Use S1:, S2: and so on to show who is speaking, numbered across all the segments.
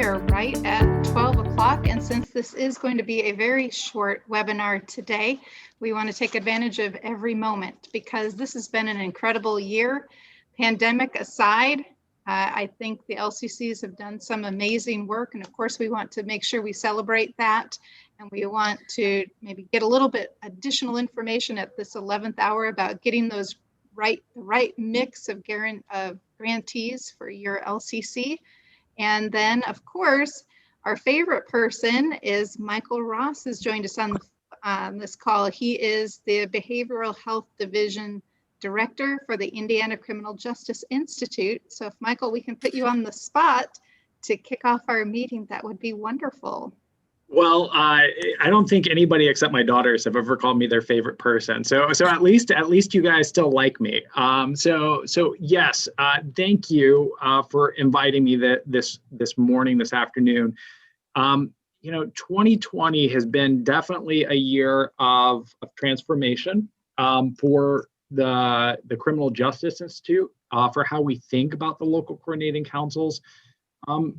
S1: are right at 12 o'clock, and since this is going to be a very short webinar today, we want to take advantage of every moment because this has been an incredible year. Pandemic aside, I think the LCCs have done some amazing work, and of course we want to make sure we celebrate that, and we want to maybe get a little bit additional information at this 11th hour about getting those the right mix of grantees for your LCC. And then, of course, our favorite person is Michael Ross, has joined us on this call. He is the Behavioral Health Division Director for the Indiana Criminal Justice Institute. So if, Michael, we can put you on the spot to kick off our meeting, that would be wonderful.
S2: Well, I don't think anybody except my daughters have ever called me their favorite person. So at least you guys still like me. So yes, thank you for inviting me this morning, this afternoon. 2020 has been definitely a year of transformation for the Criminal Justice Institute, for how we think about the local coordinating councils. And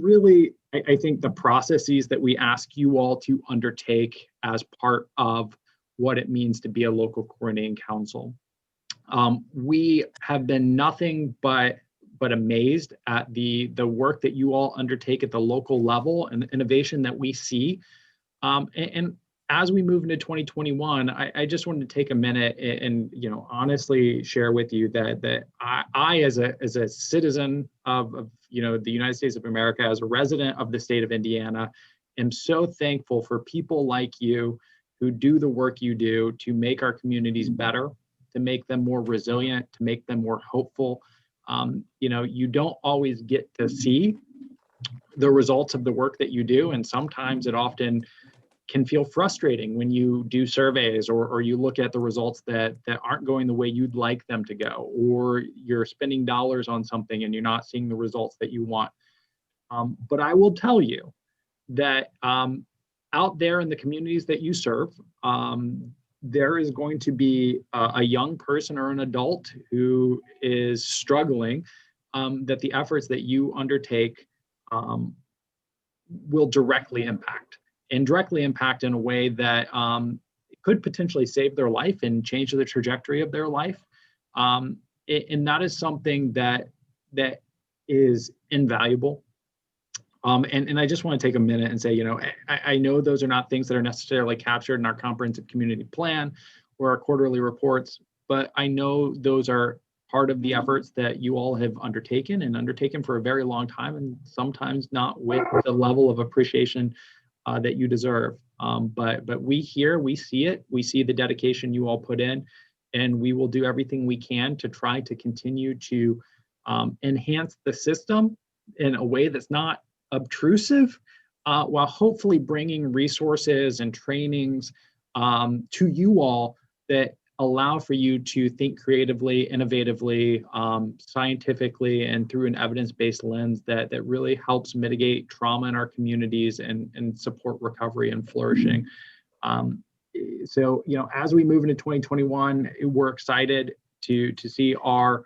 S2: really, I think the processes that we ask you all to undertake as part of what it means to be a local coordinating council. We have been nothing but amazed at the work that you all undertake at the local level and the innovation that we see. And as we move into 2021, I just wanted to take a minute and honestly share with you that I as a citizen of the United States of America, as a resident of the state of Indiana, am so thankful for people like you who do the work you do to make our communities better, to make them more resilient, to make them more hopeful. You don't always get to see the results of the work that you do, and sometimes it often can feel frustrating when you do surveys or you look at the results that aren't going the way you'd like them to go, or you're spending dollars on something and you're not seeing the results that you want. But I will tell you that out there in the communities that you serve, there is going to be a young person or an adult who is struggling, that the efforts that you undertake will directly impact in a way that could potentially save their life and change the trajectory of their life. And that is something that is invaluable. And I just want to take a minute and say, I know those are not things that are necessarily captured in our comprehensive community plan or our quarterly reports, but I know those are part of the efforts that you all have undertaken for a very long time, and sometimes not with the level of appreciation that you deserve. But we see it, we see the dedication you all put in, and we will do everything we can to try to continue to enhance the system in a way that's not obtrusive, while hopefully bringing resources and trainings to you all that allow for you to think creatively, innovatively, scientifically, and through an evidence-based lens that really helps mitigate trauma in our communities and support recovery and flourishing. So, as we move into 2021, we're excited to see our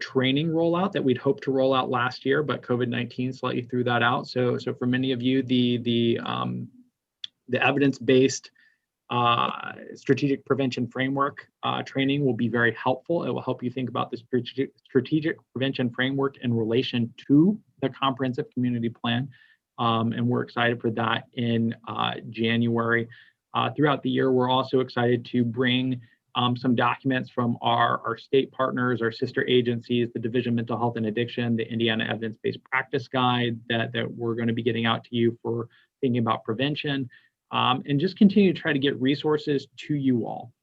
S2: training rollout that we'd hoped to roll out last year, but COVID-19 slightly threw that out. So for many of you, the evidence-based strategic prevention framework training will be very helpful. It will help you think about the strategic prevention framework in relation to the comprehensive community plan. And we're excited for that in January. Throughout the year, we're also excited to bring some documents from our state partners, our sister agencies, the Division of Mental Health and Addiction, the Indiana Evidence-Based Practice Guide that we're going to be getting out to you for thinking about prevention. And just continue to try to get resources to you all.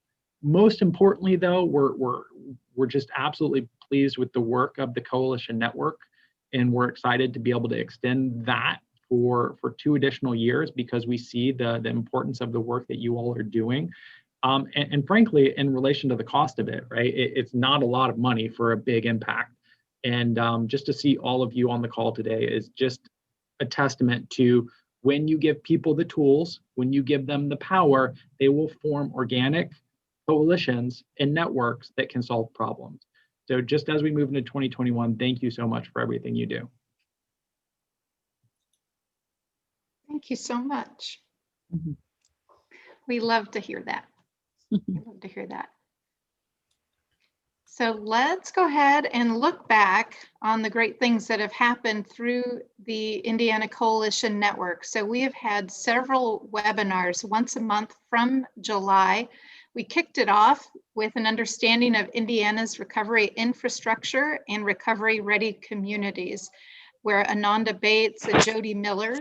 S2: Most importantly, though, we're just absolutely pleased with the work of the Coalition Network, and we're excited to be able to extend that for 2 additional years because we see the importance of the work that you all are doing. And frankly, in relation to the cost of it, right? It's not a lot of money for a big impact. And just to see all of you on the call today is just a testament to when you give people the tools, when you give them the power, they will form organic coalitions and networks that can solve problems. So just as we move into 2021, thank you so much for everything you do.
S1: Thank you so much.
S3: Mhm.
S1: We love to hear that. We love to hear that. So let's go ahead and look back on the great things that have happened through the Indiana Coalition Network. So we have had several webinars once a month from July. We kicked it off with an understanding of Indiana's recovery infrastructure and recovery-ready communities, where Ananda Bates and Jody Miller,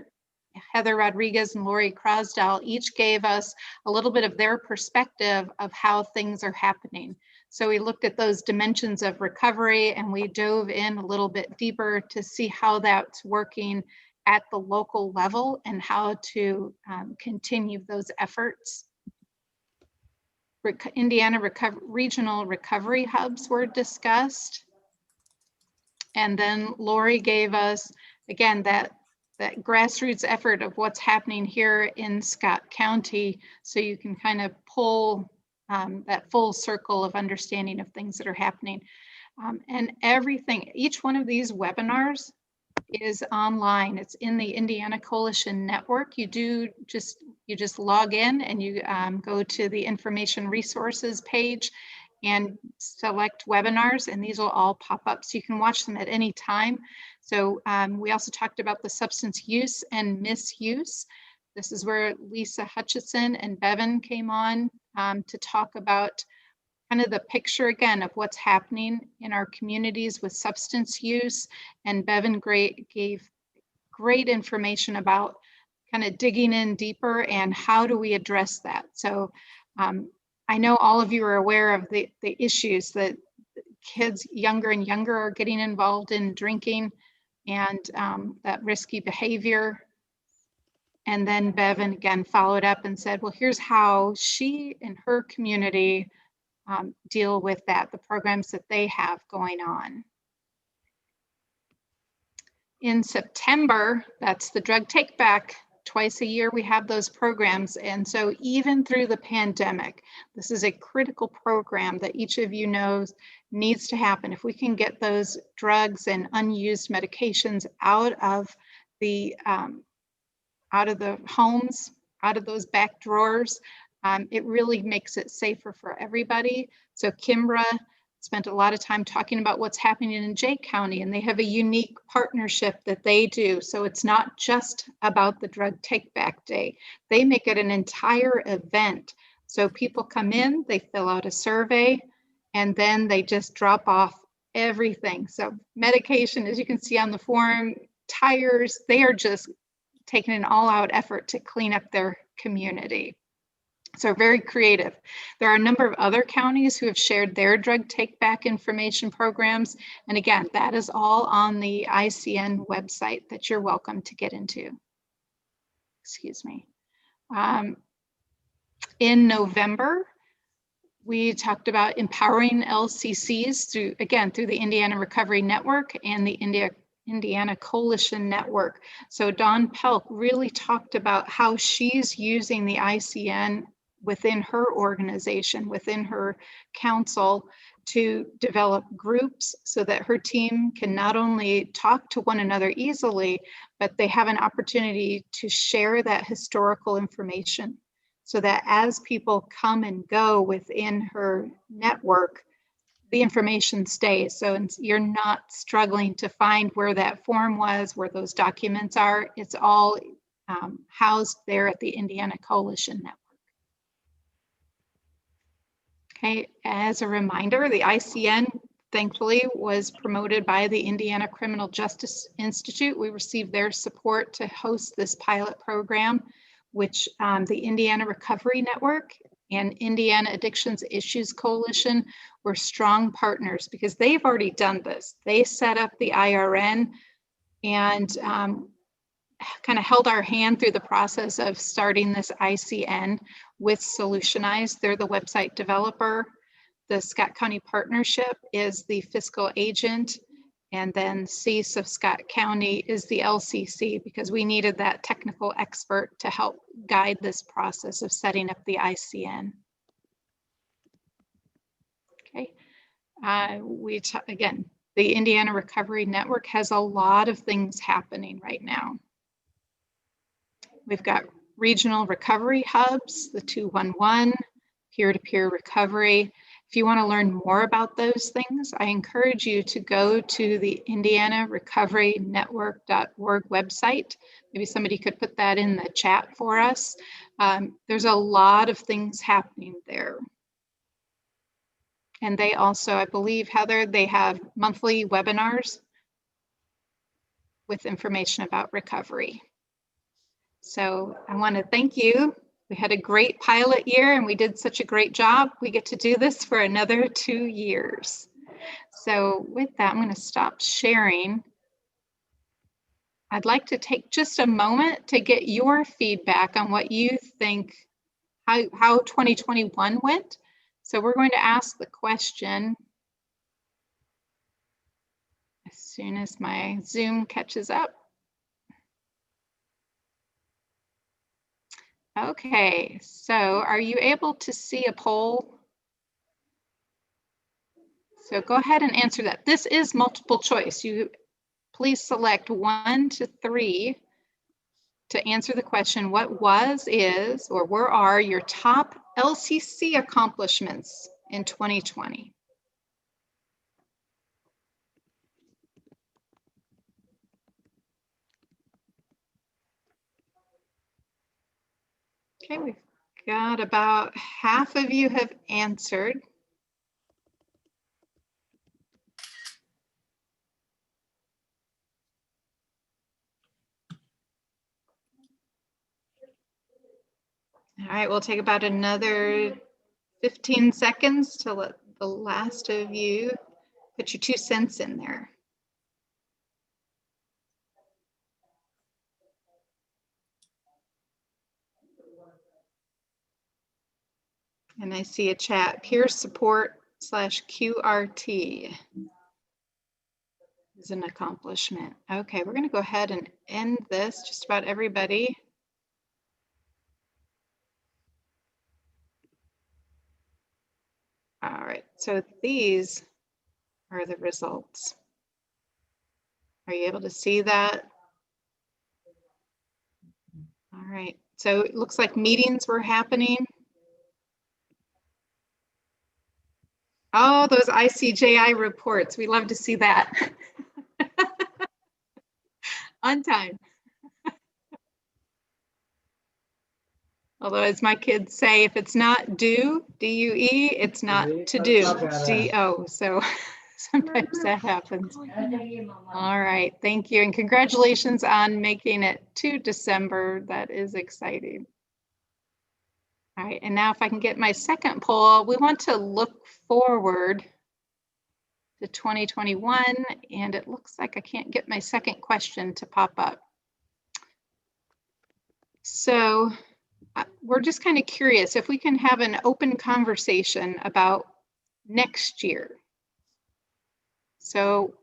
S1: Heather Rodriguez, and Lori Crosdell each gave us a little bit of their perspective of how things are happening. So we looked at those dimensions of recovery and we dove in a little bit deeper to see how that's working at the local level and how to continue those efforts. Indiana regional recovery hubs were discussed. And then Lori gave us, again, that grassroots effort of what's happening here in Scott County, so you can kind of pull that full circle of understanding of things that are happening. And everything, each one of these webinars is online. It's in the Indiana Coalition Network. You just log in and you go to the information resources page and select webinars, and these will all pop up so you can watch them at any time. So we also talked about the substance use and misuse. This is where Lisa Hutchison and Bevan came on to talk about kind of the picture again of what's happening in our communities with substance use. And Bevan gave great information about kind of digging in deeper and how do we address that. So I know all of you are aware of the issues that kids younger and younger are getting involved in drinking and that risky behavior. And then Bevan again followed up and said, well, here's how she and her community deal with that, the programs that they have going on. In September, that's the drug take back. Twice a year we have those programs. And so even through the pandemic, this is a critical program that each of you knows needs to happen. If we can get those drugs and unused medications out of the homes, out of those back drawers, it really makes it safer for everybody. So Kimbra spent a lot of time talking about what's happening in Jay County, and they have a unique partnership that they do. So it's not just about the drug take back day. They make it an entire event. So people come in, they fill out a survey, and then they just drop off everything. So medication, as you can see on the form, tires, they are just taking an all-out effort to clean up their community. So very creative. There are a number of other counties who have shared their drug take back information programs. And again, that is all on the ICN website that you're welcome to get into. Excuse me. In November, we talked about empowering LCCs through the Indiana Recovery Network and the Indiana Coalition Network. So Dawn Pelk really talked about how she's using the ICN within her organization, within her council, to develop groups so that her team can not only talk to one another easily, but they have an opportunity to share that historical information so that as people come and go within her network, the information stays. So you're not struggling to find where that form was, where those documents are. It's all housed there at the Indiana Coalition Network. Okay, as a reminder, the ICN thankfully was promoted by the Indiana Criminal Justice Institute. We received their support to host this pilot program, which the Indiana Recovery Network and Indiana Addictions Issues Coalition were strong partners because they've already done this. They set up the IRN and kind of held our hand through the process of starting this ICN with Solutionize. They're the website developer. The Scott County Partnership is the fiscal agent. And then CEAS of Scott County is the LCC because we needed that technical expert to help guide this process of setting up the ICN. Okay, again, the Indiana Recovery Network has a lot of things happening right now. We've got regional recovery hubs, the 211, peer-to-peer recovery. If you want to learn more about those things, I encourage you to go to the IndianaRecoveryNetwork.org website. Maybe somebody could put that in the chat for us. There's a lot of things happening there. And they also, I believe, Heather, they have monthly webinars with information about recovery. So I want to thank you. We had a great pilot year and we did such a great job. We get to do this for another 2 years. So with that, I'm going to stop sharing. I'd like to take just a moment to get your feedback on what you think, how 2021 went. So we're going to ask the question as soon as my Zoom catches up. Okay, so are you able to see a poll? So go ahead and answer that. This is multiple choice. You please select 1 to 3 to answer the question, what was, is, or where are your top LCC accomplishments in 2020? Okay, we've got about half of you have answered. All right, we'll take about another 15 seconds to let the last of you put your 2 cents in there. And I see a chat, peer support / QRT is an accomplishment. Okay, we're going to go ahead and end this. Just about everybody. All right, so these are the results. Are you able to see that? All right, so it looks like meetings were happening. Oh, those ICJI reports. We love to see that. On time. Although, as my kids say, if it's not due, D-U-E, it's not to do, D-O. So sometimes that happens. All right, thank you. And congratulations on making it to December. That is exciting. All right, and now if I can get my second poll, we want to look forward to 2021, and it looks like I can't get my second question to pop up. So we're just kind of curious if we can have an open conversation about next year. So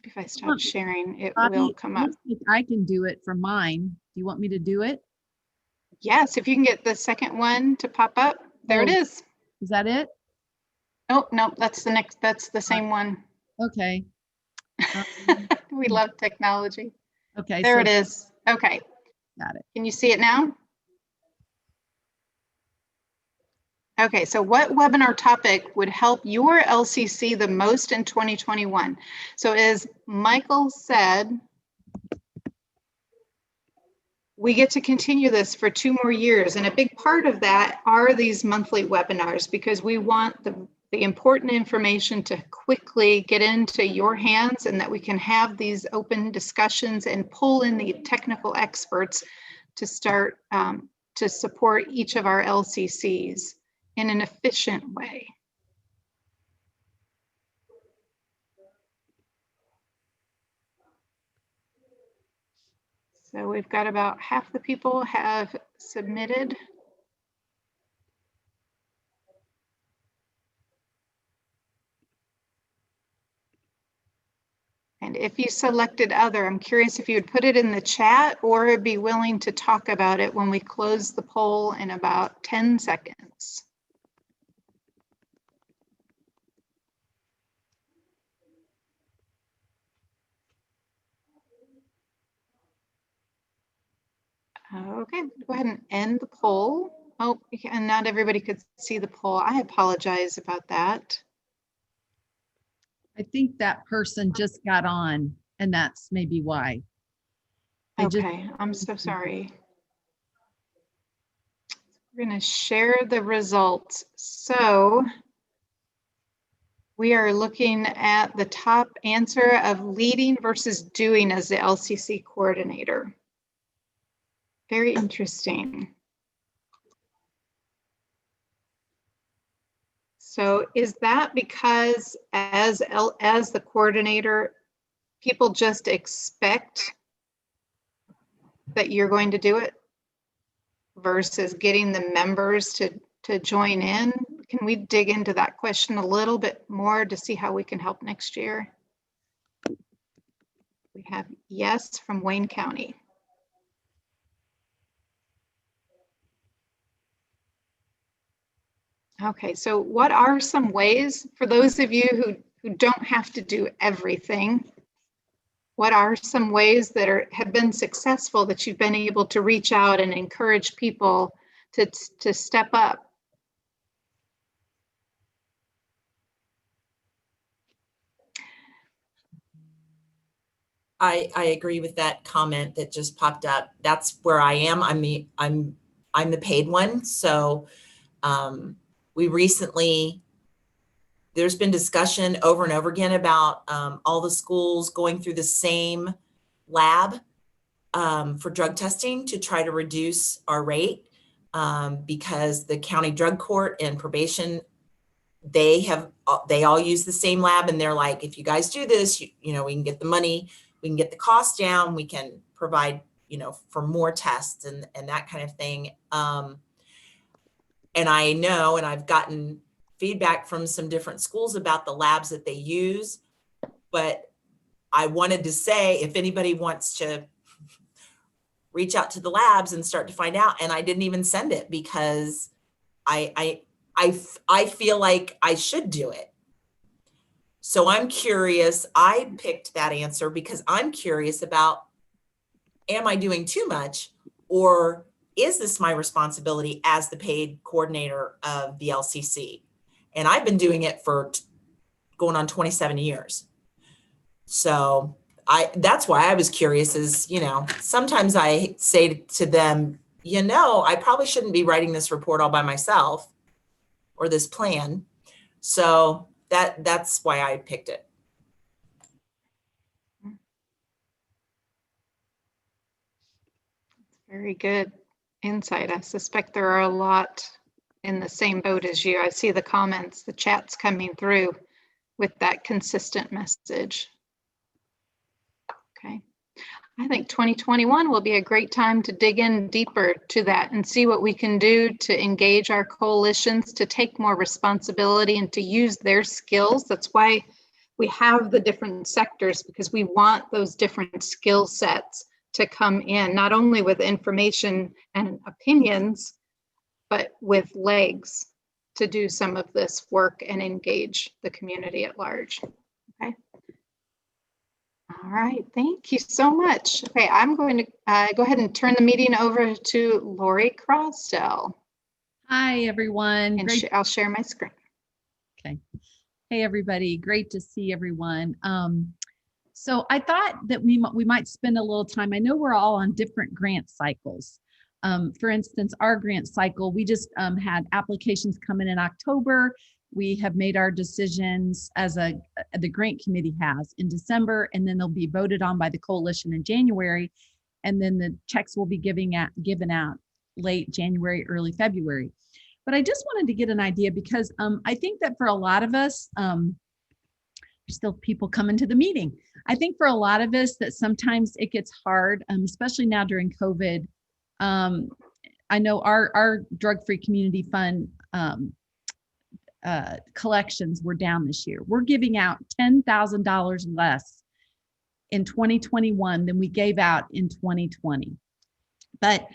S1: if I stop sharing, it will come up.
S3: I can do it for mine. Do you want me to do it?
S1: Yes, if you can get the second one to pop up. There it is.
S3: Is that it?
S1: Oh, no, that's the next, that's the same one.
S3: Okay.
S1: We love technology.
S3: Okay.
S1: There it is. Okay.
S3: Got it.
S1: Can you see it now? Okay, so what webinar topic would help your LCC the most in 2021? So as Michael said, we get to continue this for 2 more years. And a big part of that are these monthly webinars, because we want the important information to quickly get into your hands, and that we can have these open discussions and pull in the technical experts to start to support each of our LCCs in an efficient way. So we've got about half the people have submitted. And if you selected other, I'm curious if you would put it in the chat or be willing to talk about it when we close the poll in about 10 seconds. Okay, go ahead and end the poll. Oh, and not everybody could see the poll. I apologize about that.
S3: I think that person just got on, and that's maybe why. They just-
S1: Okay, I'm so sorry. We're going to share the results. So we are looking at the top answer of leading versus doing as the LCC coordinator. Very interesting. So is that because as the coordinator, people just expect that you're going to do it versus getting the members to join in? Can we dig into that question a little bit more to see how we can help next year? We have yes from Wayne County. Okay, so what are some ways for those of you who don't have to do everything? What are some ways that have been successful that you've been able to reach out and encourage people to step up?
S4: I agree with that comment that just popped up. That's where I am. I'm the paid one. So we recently, there's been discussion over and over again about all the schools going through the same lab for drug testing to try to reduce our rate because the county drug court and probation, they all use the same lab, and they're like, if you guys do this, you know, we can get the money, we can get the cost down, we can provide, you know, for more tests and that kind of thing. And I know, and I've gotten feedback from some different schools about the labs that they use, but I wanted to say, if anybody wants to reach out to the labs and start to find out, and I didn't even send it because I feel like I should do it. So I'm curious. I picked that answer because I'm curious about, am I doing too much, or is this my responsibility as the paid coordinator of the LCC? And I've been doing it for going on 27 years. So that's why I was curious is, you know, sometimes I say to them, you know, I probably shouldn't be writing this report all by myself or this plan. So that's why I picked it.
S1: Very good insight. I suspect there are a lot in the same boat as you. I see the comments, the chats coming through with that consistent message. Okay. I think 2021 will be a great time to dig in deeper to that and see what we can do to engage our coalitions to take more responsibility and to use their skills. That's why we have the different sectors, because we want those different skill sets to come in, not only with information and opinions, but with legs to do some of this work and engage the community at large. Okay. All right, thank you so much. Okay, I'm going to go ahead and turn the meeting over to Lori Crosdell.
S3: Hi, everyone.
S1: And I'll share my screen.
S3: Okay. Hey, everybody. Great to see everyone. So I thought that we might spend a little time. I know we're all on different grant cycles. For instance, our grant cycle, we just had applications come in October. We have made our decisions as the grant committee has in December, and then they'll be voted on by the coalition in January. And then the checks will be given out late January, early February. But I just wanted to get an idea because I think that for a lot of us, there's still people coming to the meeting. I think for a lot of us that sometimes it gets hard, especially now during COVID. I know our drug-free community fund collections were down this year. We're giving out $10,000 less in 2021 than we gave out in 2020. But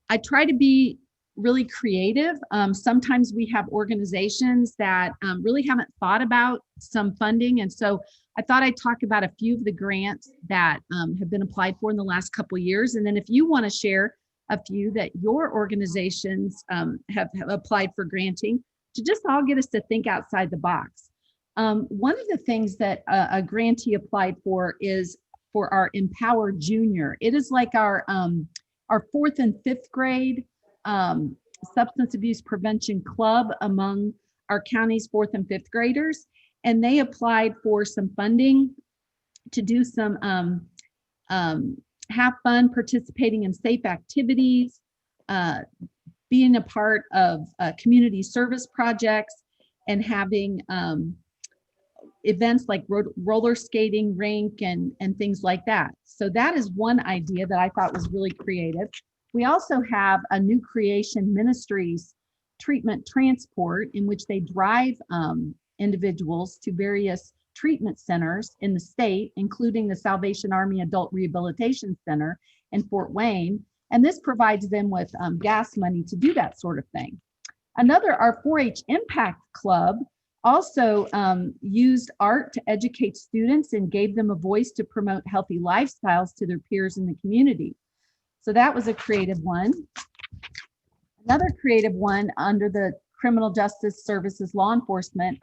S3: I try to be really creative. Sometimes we have organizations that really haven't thought about some funding. And so I thought I'd talk about a few of the grants that have been applied for in the last couple of years. And then if you want to share a few that your organizations have applied for granting to just all get us to think outside the box. One of the things that a grantee applied for is for our Empower Junior. It is like our 4th and 5th grade substance abuse prevention club among our county's 4th and 5th graders. And they applied for some funding to do some have fun participating in safe activities, being a part of community service projects, and having events like roller skating rink and things like that. So that is one idea that I thought was really creative. We also have a new creation, Ministries treatment transport, in which they drive individuals to various treatment centers in the state, including the Salvation Army Adult Rehabilitation Center in Fort Wayne. And this provides them with gas money to do that sort of thing. Another, our 4-H Impact Club, also used art to educate students and gave them a voice to promote healthy lifestyles to their peers in the community. So that was a creative one. Another creative one under the Criminal Justice Services Law Enforcement,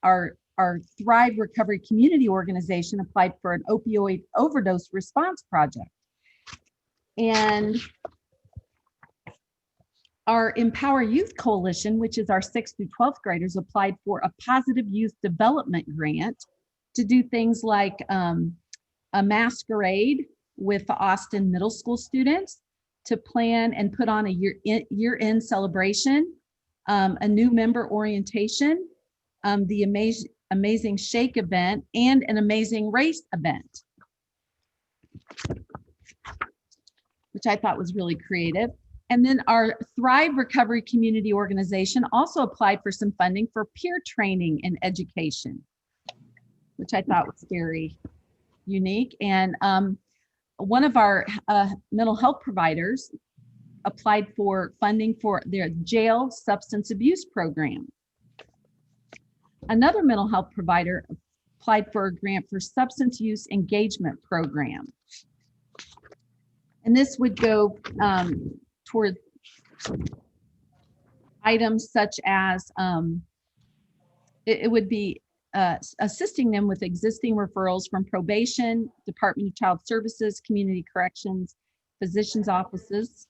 S3: our Thrive Recovery Community Organization applied for an opioid overdose response project. And our Empower Youth Coalition, which is our 6th through 12th graders, applied for a positive youth development grant to do things like a masquerade with the Austin Middle School students, to plan and put on a year-end celebration, a new member orientation, the Amazing Shake event, and an Amazing Race event, which I thought was really creative. And then our Thrive Recovery Community Organization also applied for some funding for peer training and education, which I thought was very unique. And one of our mental health providers applied for funding for their jail substance abuse program. Another mental health provider applied for a grant for substance use engagement program. And this would go toward items such as it would be assisting them with existing referrals from probation, Department of Child Services, community corrections, physicians' offices.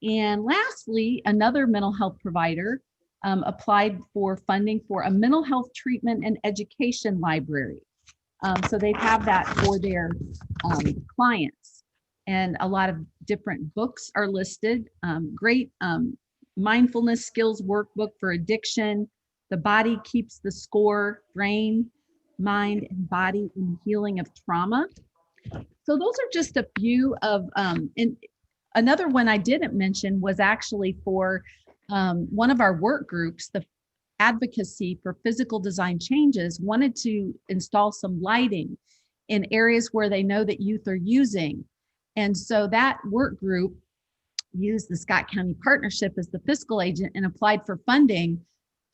S3: And lastly, another mental health provider applied for funding for a mental health treatment and education library. So they have that for their clients. And a lot of different books are listed. Great mindfulness skills workbook for addiction, The Body Keeps the Score, Brain, Mind, and Body in the Healing of Trauma. So those are just a few of, and another one I didn't mention was actually for one of our work groups, the Advocacy for Physical Design Changes, wanted to install some lighting in areas where they know that youth are using. And so that work group used the Scott County Partnership as the fiscal agent and applied for funding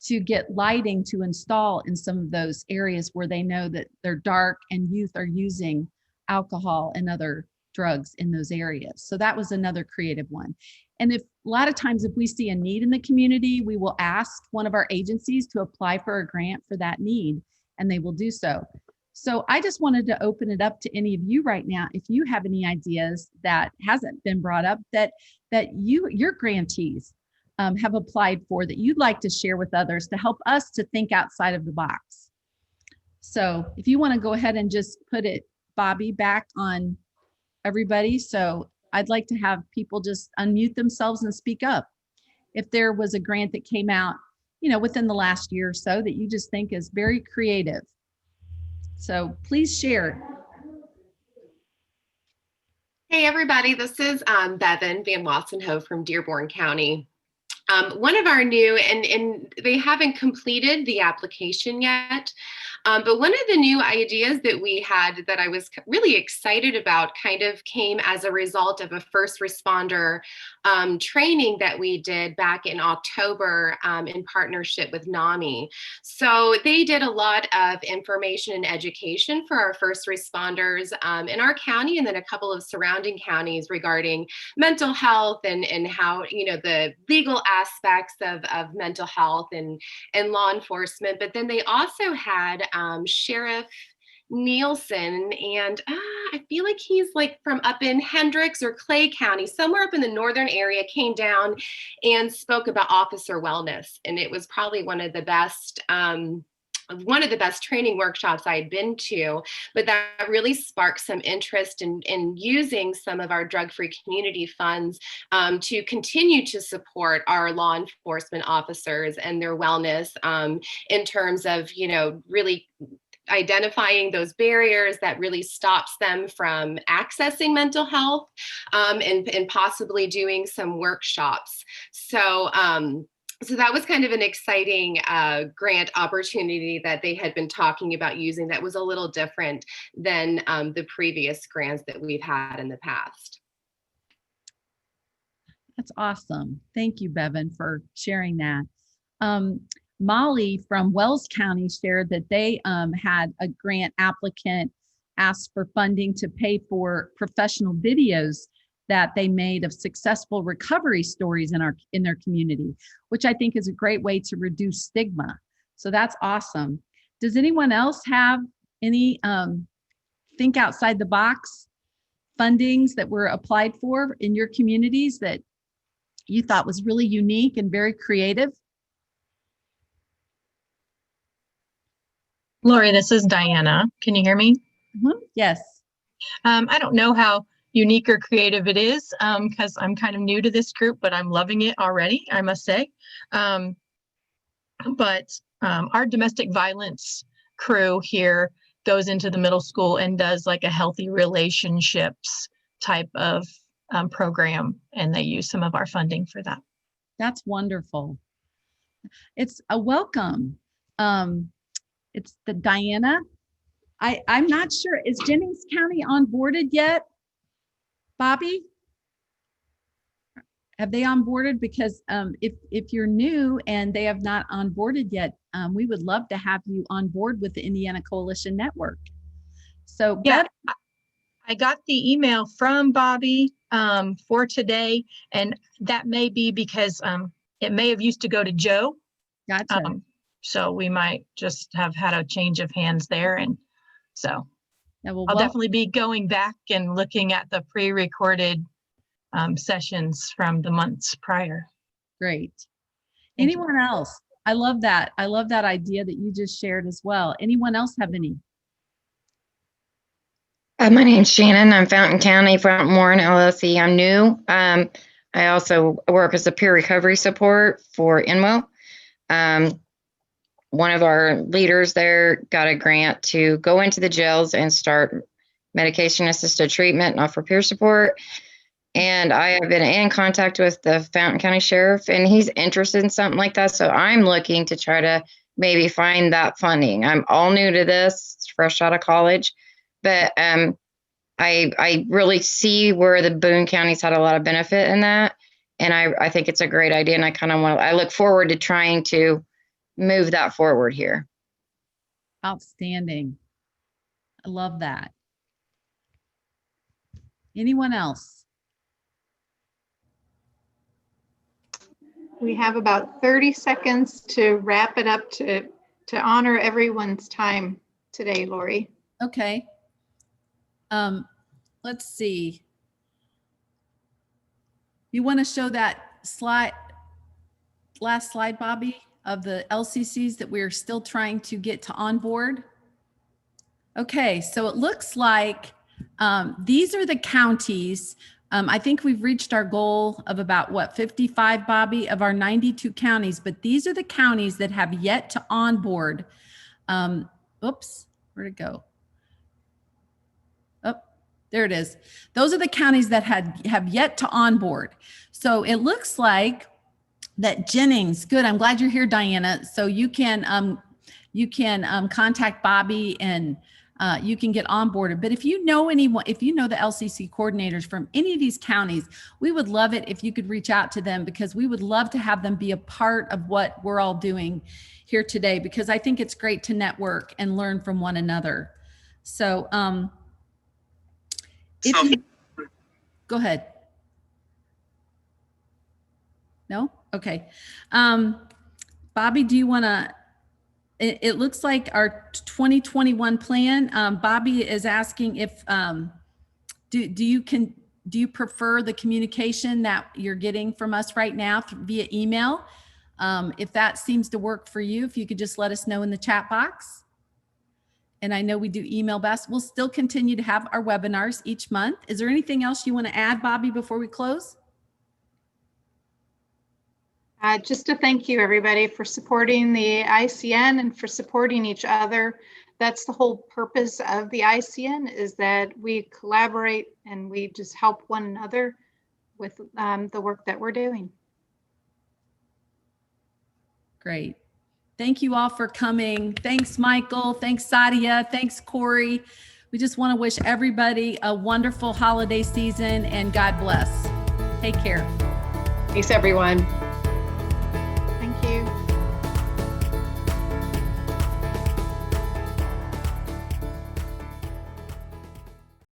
S3: to get lighting to install in some of those areas where they know that they're dark and youth are using alcohol and other drugs in those areas. So that was another creative one. And if a lot of times, if we see a need in the community, we will ask one of our agencies to apply for a grant for that need, and they will do so. So I just wanted to open it up to any of you right now. If you have any ideas that hasn't been brought up that your grantees have applied for, that you'd like to share with others to help us to think outside of the box. So if you want to go ahead and just put it, Bobby, back on everybody. So I'd like to have people just unmute themselves and speak up. If there was a grant that came out, within the last year or so that you just think is very creative. So please share.
S5: Hey everybody, this is Bevan Van Wassenhoe from Dearborn County. One of our new, and they haven't completed the application yet, but one of the new ideas that we had that I was really excited about kind of came as a result of a first responder training that we did back in October in partnership with NAMI. So they did a lot of information and education for our first responders in our county and then a couple of surrounding counties regarding mental health and how, the legal aspects of mental health and law enforcement. But then they also had Sheriff Nielsen, and I feel like he's like from up in Hendricks or Clay County, somewhere up in the northern area, came down and spoke about officer wellness. And it was probably one of the best training workshops I had been to, but that really sparked some interest in using some of our drug-free community funds to continue to support our law enforcement officers and their wellness in terms of, really identifying those barriers that really stops them from accessing mental health and possibly doing some workshops. So that was kind of an exciting grant opportunity that they had been talking about using that was a little different than the previous grants that we've had in the past.
S3: That's awesome. Thank you, Bevan, for sharing that. Molly from Wells County shared that they had a grant applicant ask for funding to pay for professional videos that they made of successful recovery stories in their community, which I think is a great way to reduce stigma. So that's awesome. Does anyone else have any think outside the box fundings that were applied for in your communities that you thought was really unique and very creative?
S6: Lori, this is Diana. Can you hear me?
S3: Yes.
S6: I don't know how unique or creative it is because I'm kind of new to this group, but I'm loving it already, I must say. But our domestic violence crew here goes into the middle school and does like a healthy relationships type of program, and they use some of our funding for that.
S3: That's wonderful. It's a welcome. It's the Diana. I'm not sure. Is Jennings County onboarded yet? Bobby? Have they onboarded? Because if you're new and they have not onboarded yet, we would love to have you on board with the Indiana Coalition Network. So
S6: yeah, I got the email from Bobby for today, and that may be because it may have used to go to Joe.
S3: Gotcha.
S6: So we might just have had a change of hands there. And so
S3: yeah, well,
S6: I'll definitely be going back and looking at the pre-recorded sessions from the months prior.
S3: Great. Anyone else? I love that. I love that idea that you just shared as well. Anyone else have any?
S7: My name's Shannon. I'm Fountain County, Fountain Warren LLC. I'm new. I also work as a peer recovery support for INWO. One of our leaders there got a grant to go into the jails and start medication-assisted treatment and offer peer support. And I have been in contact with the Fountain County Sheriff, and he's interested in something like that. So I'm looking to try to maybe find that funding. I'm all new to this, fresh out of college, but I really see where the Boone County's had a lot of benefit in that. And I think it's a great idea. And I look forward to trying to move that forward here.
S3: Outstanding. I love that. Anyone else?
S1: We have about 30 seconds to wrap it up to honor everyone's time today, Lori.
S3: Okay. Let's see. You want to show that slide, last slide, Bobby, of the LCCs that we're still trying to get to onboard? Okay, so it looks like these are the counties. I think we've reached our goal of about, what, 55, Bobby, of our 92 counties, but these are the counties that have yet to onboard. Oops, where'd it go? Oh, there it is. Those are the counties that have yet to onboard. So it looks like that Jennings, good, I'm glad you're here, Diana. So you can contact Bobby and you can get onboarded. But if you know anyone, if you know the LCC coordinators from any of these counties, we would love it if you could reach out to them, because we would love to have them be a part of what we're all doing here today, because I think it's great to network and learn from one another. So go ahead. No? Okay. Bobby, do you want to, it looks like our 2021 plan, Bobby is asking if, do you prefer the communication that you're getting from us right now via email? If that seems to work for you, if you could just let us know in the chat box. And I know we do email best. We'll still continue to have our webinars each month. Is there anything else you want to add, Bobby, before we close?
S1: Just to thank you, everybody, for supporting the ICN and for supporting each other. That's the whole purpose of the ICN, is that we collaborate and we just help one another with the work that we're doing.
S3: Great. Thank you all for coming. Thanks, Michael. Thanks, Sadia. Thanks, Corey. We just want to wish everybody a wonderful holiday season and God bless. Take care.
S8: Thanks, everyone.